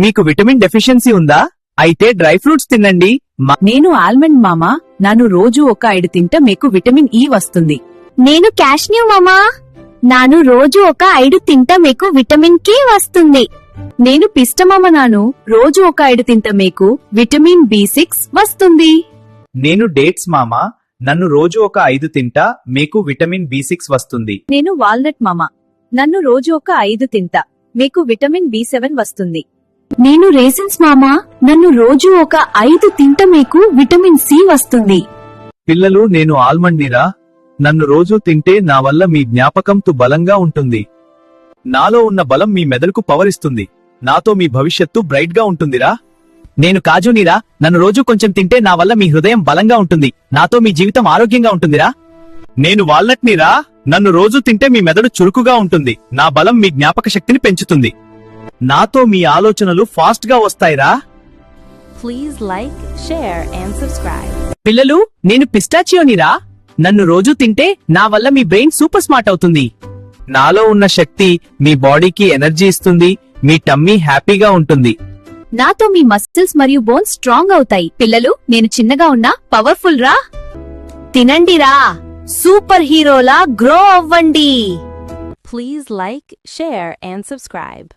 మీకు vitamin deficiency ఉందా? అయితే డ్రై ఫ్రూట్స్ తినండి. నేను ఆల్మండ్ మామా, నాను రోజు ఒక 5 తింటా మీకు విటమిన్ ఇ వస్తుంది. నేను క్యాష్న్యూ మామా, నాను రోజు ఒక 5 తింటా మీకు విటమిన్ కే వస్తుంది. నేను పిస్తా మామా, నాను రోజు ఒక 5 తింటా మీకు విటమిన్ B6 వస్తుంది. నేను డేట్స్ మామా, నన్ను రోజు ఒక 5 తింటా మీకు విటమిన్ B6 వస్తుంది. నేను వాల్నట్ మామా, నన్ను రోజు ఒక 5 తింటా మీకు విటమిన్ B7 వస్తుంది. నేను రేసిన్స్ మామా, నన్ను రోజు ఒక 5 తింటా మీకు విటమిన్ సి వస్తుంది. పిల్లలు, నేను ఆల్మండ్ నీరా, నన్ను రోజు తింటే నా వల్ల మీ జ్ఞాపకంతో బలంగా ఉంటుంది. నాలో ఉన్న బలం మీ మెదడుకు పవర్ ఇస్తుంది. నాతో మీ భవిష్యత్తు బ్రైట్ గా ఉంటుందిరా. నేను కాజు నీరా, నన్ను రోజు కొంచెం తింటే నా వల్ల మీ హృదయం బలంగా ఉంటుంది. నాతో మీ జీవితం ఆరోగ్యంగా ఉంటుందిరా. నేను వాల్నట్ నీరా, నన్ను రోజు తింటే మీ మెదడు చురుకుగా ఉంటుంది. నా బలం మీ జ్ఞాపక శక్తిని పెంచుతుంది. నాతో మీ ఆలోచనలు ఫాస్ట్ గా వస్తాయిరా. Please like, share and subscribe. పిల్లలు, నేను పిస్టాచియోనిరా, నన్ను రోజు తింటే నా వల్ల మీ బ్రెయిన్ సూపర్ స్మార్ట్ అవుతుంది. నాలో ఉన్న శక్తి మీ బాడీకి ఎనర్జీ ఇస్తుంది. మీ టమ్మీ హ్యాపీగా ఉంటుంది. నాతో మీ మసిల్స్ మరియు బోన్స్ స్ట్రాంగ్ అవుతాయి. పిల్లలు, నేను చిన్నగా ఉన్నా పవర్ఫుల్ రా. తినండిరా, సూపర్ హీరోలా గ్రో అవ్వండి. Please like, share and subscribe.